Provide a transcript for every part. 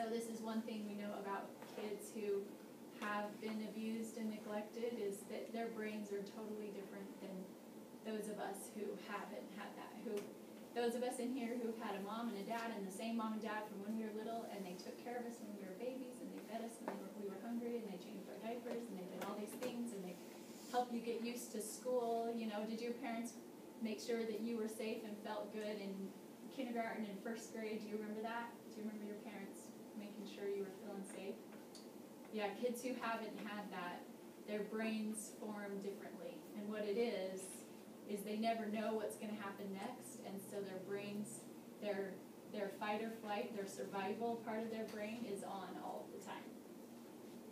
this is one thing we know about kids who have been abused and neglected, is that their brains are totally different than those of us who haven't had that. Those of us in here who had a mom and a dad and the same mom and dad from when we were little, and they took care of us when we were babies, and they fed us when we were hungry, and they changed our diapers, and they did all these things, and they helped you get used to school. You know, did your parents make sure that you were safe and felt good in kindergarten and first grade? Do you remember that? Do you remember your parents making sure you were feeling safe? Yeah, kids who haven't had that, their brains form differently. And what it is they never know what's going to happen next, and so their brains, their fight or flight, their survival part of their brain is on all the time.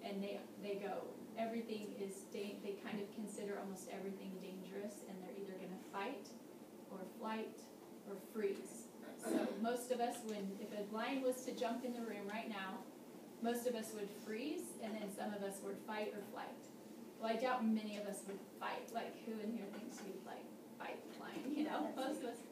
And they go, everything is, they kind of consider almost everything dangerous, and they're either going to fight or flight or freeze. So most of us, if a lion was to jump in the room right now, most of us would freeze, and then some of us would fight or flight. Well, I doubt many of us would fight. Like, who in here thinks you'd like fight the lion? You know, most of us.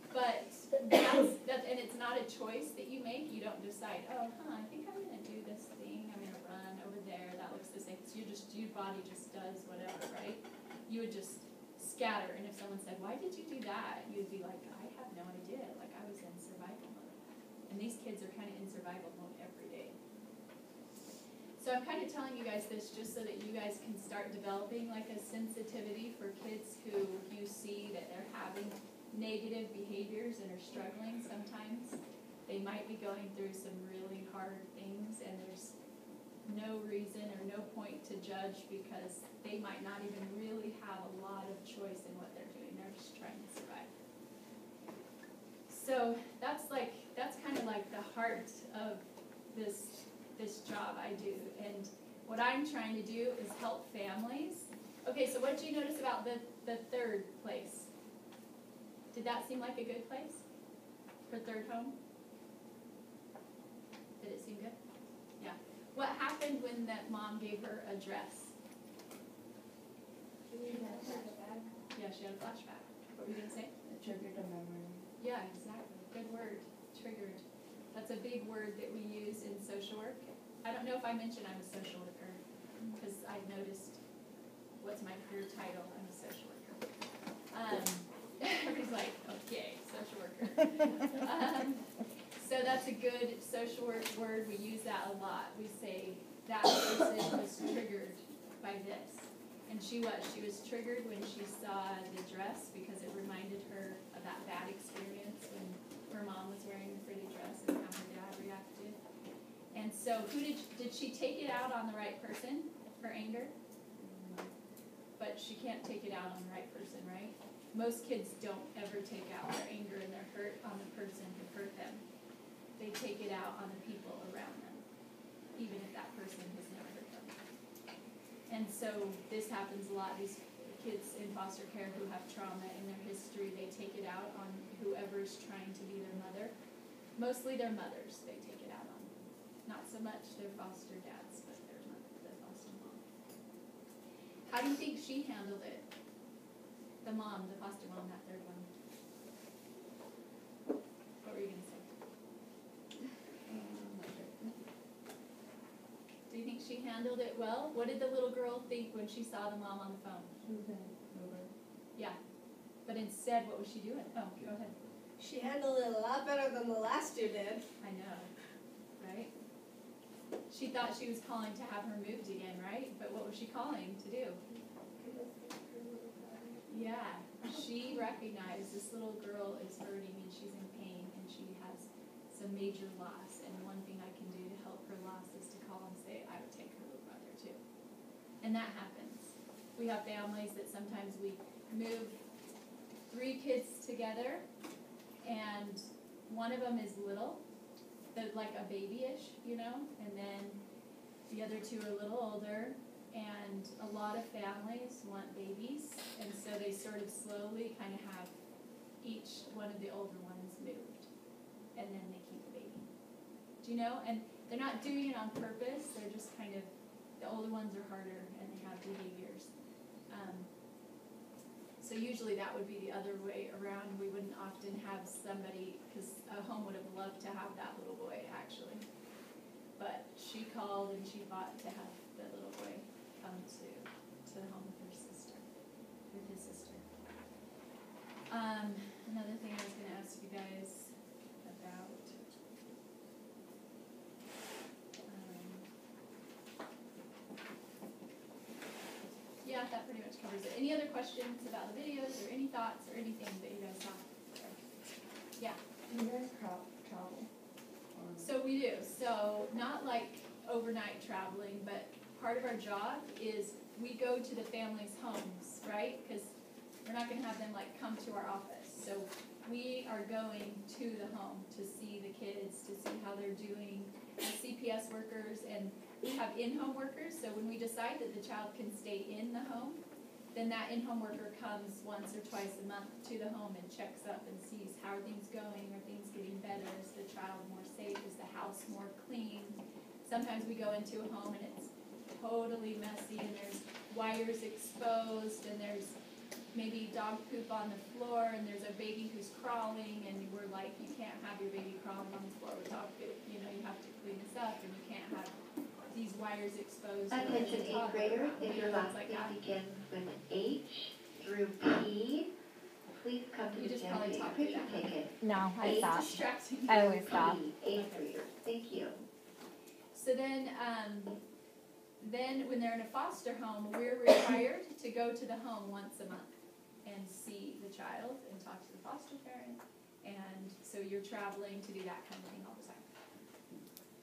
But and it's not a choice that you make. You don't decide, I think I'm going to do this thing. I'm going to run over there. That looks the same. So your body just does whatever, right? You would just scatter. And if someone said, why did you do that? You'd be like, I have no idea. Like, I was in survival mode. And these kids are kind of in survival mode every day. So I'm kind of telling you guys this just so that you guys can start developing like a sensitivity for kids who you see that they're having negative behaviors and are struggling sometimes. They might be going through some really hard things, and there's no reason or no point to judge, because they might not even really have a lot of choice in what they're doing. They're just trying to survive. So that's kind of like the heart of this job I do. And what I'm trying to do is help families. Okay, so what did you notice about the third place? Did that seem like a good place for third home? Did it seem good? Yeah. What happened when that mom gave her a dress? Yeah, she had a flashback. What were you going to say? It triggered a memory. Yeah, exactly. Good word. Triggered. That's a big word that we use in social work. I don't know if I mentioned I'm a social worker, because I've noticed, what's my career title? I'm a social worker. Everybody's like, okay, social worker. So that's a good social work word. We use that a lot. We say, that person was triggered by this. And she was triggered when she saw the dress, because it reminded her of that bad experience when her mom was wearing a pretty dress and how her dad reacted. And so did she take it out on the right person, her anger? But she can't take it out on the right person, right? Most kids don't ever take out their anger and their hurt on the person who hurt them. They take it out on the people around them, even if that person has never hurt them. And so this happens a lot. These kids in foster care who have trauma in their history, they take it out on whoever's trying to be their mother. Mostly their mothers they take it out on. Not so much their foster dads, but their mother, the foster mom. How do you think she handled it? The mom, the foster mom, that third one. What were you going to say? Do you think she handled it well? What did the little girl think when she saw the mom on the phone? She was in over. Yeah. But instead, what was she doing? Oh, go ahead. She handled it a lot better than the last two did. I know, right? She thought she was calling to have her moved again, right? But what was she calling to do? Yeah, she recognized this little girl is hurting and she's in pain and she has some major loss, and one thing I can do to help her loss is to call and say, I would take her little brother too. And that happens. We have families that sometimes we move 3 kids together, and one of them is little, like a babyish, you know, and then the other 2 are a little older. And a lot of families want babies, and so they sort of slowly kind of have each one of the older ones moved, and then they keep the baby. Do you know? And they're not doing it on purpose. They're just kind of, the older ones are harder, and they have behaviors. So usually that would be the other way around. We wouldn't often have somebody, because a home would have loved to have that little boy actually. But she called and she fought to have the little boy come to the home with his sister. Another thing I was gonna ask you guys about. Yeah, that pretty much covers it. Any other questions about the videos or any thoughts or anything that you guys saw? Yeah. Do you guys travel? So we do. So not like overnight traveling, but part of our job is we go to the families' homes, right? Because we're not going to have them like come to our office. So we are going to the home to see the kids, to see how they're doing as CPS workers, and we have in-home workers. So when we decide that the child can stay in the home, then that in-home worker comes once or twice a month to the home and checks up and sees how are things going, are things getting better, is the child more safe, is the house more clean. Sometimes we go into a home and it's totally messy and there's wires exposed and there's maybe dog poop on the floor and there's a baby who's crawling and we're like, you can't have your baby crawling on the floor with dog poop, you know, you have to clean this up and you can't have these wires exposed. Attention eighth grader, if your last like name that. begins with H through P, please come to You the just stand probably and talked take through your that. ticket. No, I Eight. stopped. Distracting. I always stop. P, eighth grader, thank you. So then when they're in a foster home, we're required to go to the home once a month and see the child and talk to the foster parent. And so you're traveling to do that kind of thing all the time.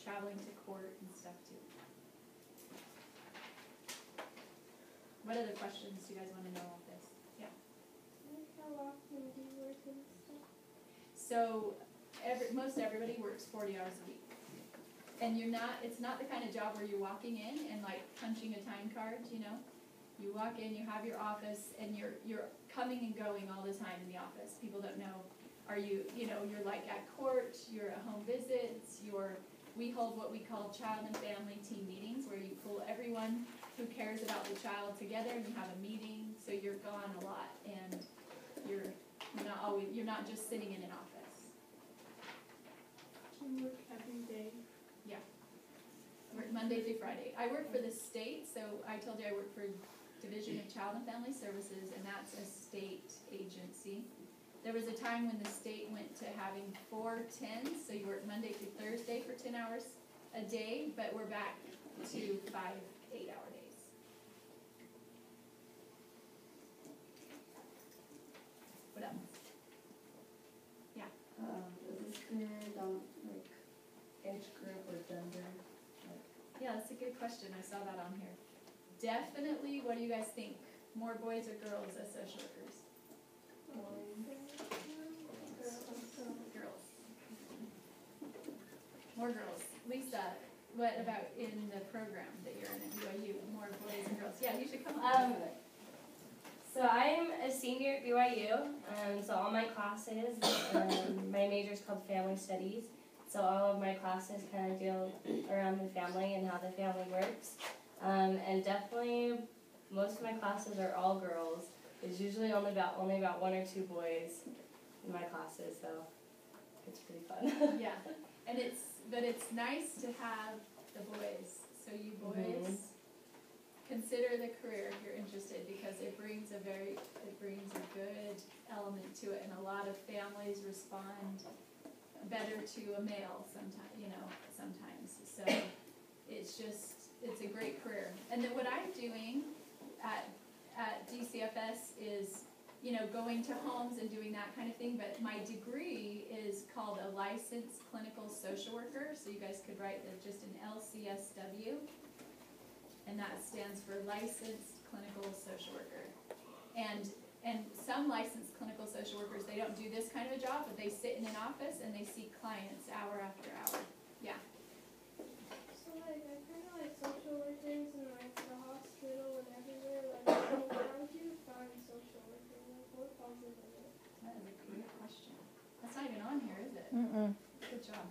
Traveling to court and stuff too. What other questions do you guys want to know about this? Yeah. How often do you work and stuff? So most everybody works 40 hours a week. And it's not the kind of job where you're walking in and like punching a time card, you know? You walk in, you have your office, and you're coming and going all the time in the office. People don't know, you're like at court, you're at home visits, we hold what we call child and family team meetings, where you pull everyone who cares about the child together and you have a meeting, so you're gone a lot, and you're not just sitting in an office. Do you work every day? I work Monday through Friday. I work for the state, so I told you I work for Division of Child and Family Services, and that's a state agency. There was a time when the state went to having 4 10s, so you work Monday through Thursday for 10 hours a day, but we're back to 5 8-hour days. What else? Is this good on like age group or gender? Yeah, that's a good question. I saw that on here. Definitely, what do you guys think? More boys or girls as social workers? Girls. More girls. Lisa, what about in the program that you're in at BYU? More boys and girls? Yeah, you should come up. So I'm a senior at BYU, so all my classes, my major is called Family Studies, so all of my classes kind of deal around the family and how the family works, and definitely most of my classes are all girls. There's usually only about 1 or 2 boys in my classes, so it's pretty fun. Yeah, and it's nice to have the boys, so you boys consider the career if you're interested, because it brings a good element to it, and a lot of families respond better to a male sometimes, so it's a great career. And then what I'm doing at DCFS is, going to homes and doing that kind of thing, but my degree is called a licensed clinical social worker, so you guys could write just an LCSW. And that stands for Licensed Clinical Social Worker. And some licensed clinical social workers, they don't do this kind of a job, but they sit in an office and they see clients hour after hour. Yeah. So I kind of like social workers in like the hospital and everywhere. Like, how do you find social workers? Like, what falls into it? That is a great question. That's not even on here, is it? Mm-mm. Good job.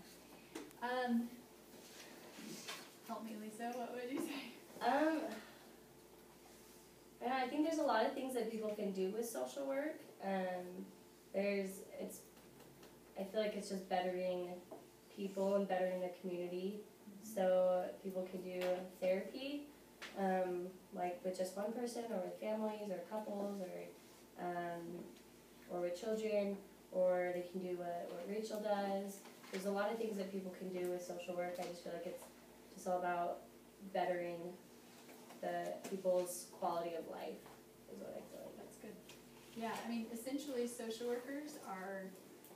Help me, Lisa. What would you say? Yeah, I think there's a lot of things that people can do with social work. I feel like it's just bettering people and bettering the community. So people can do therapy, like with just one person, or with families, or couples, or with children, or they can do what Rachel does. There's a lot of things that people can do with social work. I just feel like it's just all about bettering the people's quality of life, is what I feel like. That's good. Yeah, I mean, essentially, social workers are,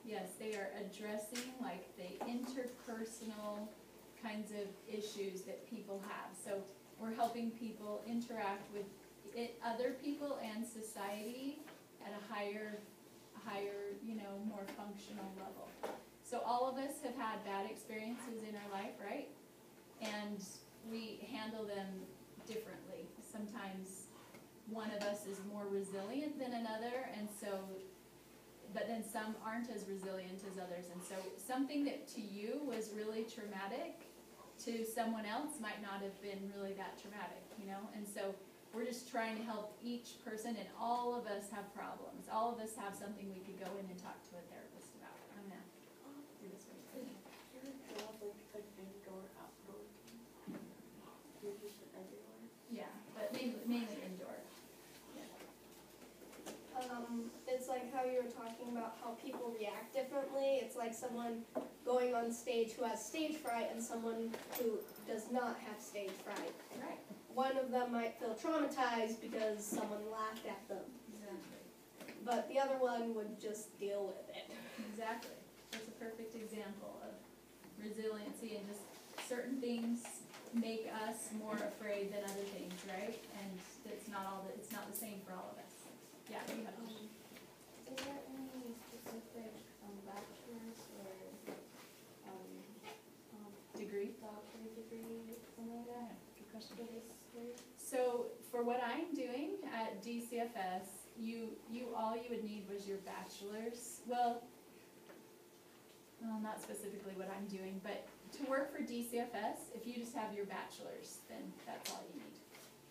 yes, they are addressing like the interpersonal kinds of issues that people have. So we're helping people interact with other people and society at a higher, more functional level. So all of us have had bad experiences in our life, right? And we handle them differently. Sometimes one of us is more resilient than another, and so, but then some aren't as resilient as others. And so something that to you was really traumatic, to someone else might not have been really that traumatic, And so we're just trying to help each person, and all of us have problems. All of us have something we could go in and talk to a therapist about. I'm gonna do this way. Your job like indoor, outdoor? You're just everywhere? Yeah, but mainly indoor. It's like how you were talking about how people react differently. It's like someone going on stage who has stage fright and someone who does not have stage fright. Right. One of them might feel traumatized because someone laughed at them, Exactly. but the other one would just deal with it. Exactly. That's a perfect example of resiliency, and just certain things make us more afraid than other things, right? And it's not the same for all of us. Yeah, you have a question. Is there any specific bachelor's or Degree? doctorate degree, something like that, Good question. for this school? So for what I'm doing at DCFS, all you would need was your bachelor's. Well, not specifically what I'm doing, but to work for DCFS, if you just have your bachelor's, then that's all you need.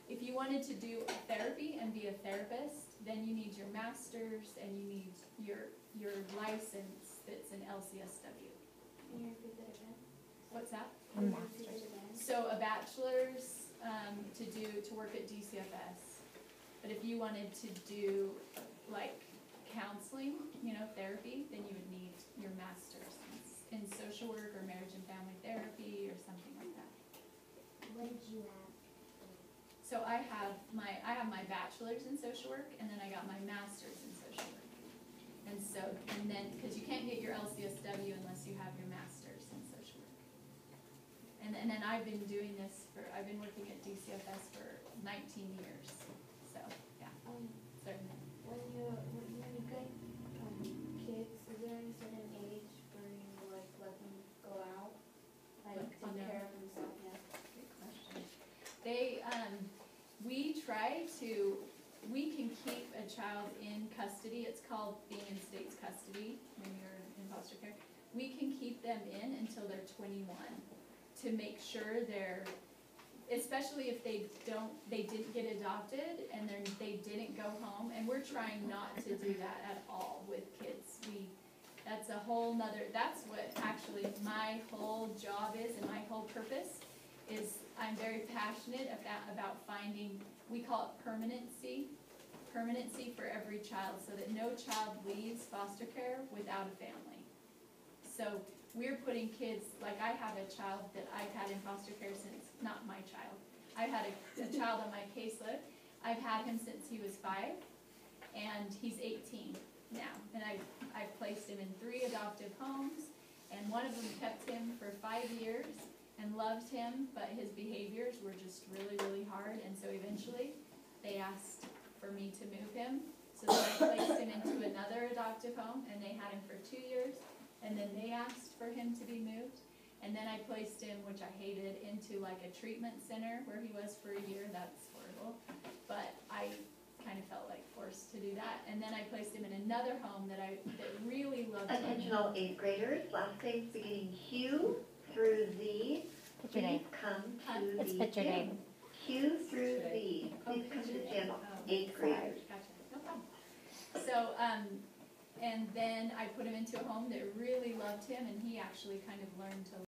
If you wanted to do therapy and be a therapist, then you need your master's and you need your license that's an LCSW. Can you repeat that again? What's that? Can you repeat it again? So a bachelor's to work at DCFS. But if you wanted to do like counseling, therapy, then you would need your master's in social work or marriage and family therapy or something like that. What did you have? So I have my bachelor's in social work, and then I got my master's in social work. And then because you can't get your LCSW unless you have your master's in social work. And then I've been doing this I've been working at DCFS for 19 years. So yeah, certainly. When you get kids, is there any certain age where you let them go out, Like, take care of themselves? Yeah. Good question. We can keep a child in custody. It's called being in state's custody when you're in foster care. We can keep them in until they're 21 to make sure especially if they didn't get adopted and they didn't go home. And we're trying not to do that at all with kids. That's what actually my whole job is, and my whole purpose is. I'm very passionate about finding, we call it permanency for every child, so that no child leaves foster care without a family. So we're putting kids, like I have a child that I've had in foster care since, not my child, I've had a child on my caseload. I've had him since he was 5, and he's 18 now. And I've placed him in 3 adoptive homes, and one of them kept him for 5 years and loved him, but his behaviors were just really, really hard, and so eventually they asked for me to move him. So then I placed him into another adoptive home, and they had him for 2 years, and then they asked for him to be moved. And then I placed him, which I hated, into like a treatment center where he was for a year. That's horrible, but I kind of felt like forced to do that. And then I placed him in another home that really loved him. Attention all 8th graders, last names beginning Q through Z. What's your name? Please come to It's the put your gym. name. Q through Z. Please come to the gym. Oh, 8th graders. Gotcha, no problem. So, and then I put him into a home that really loved him, and he actually kind of learned to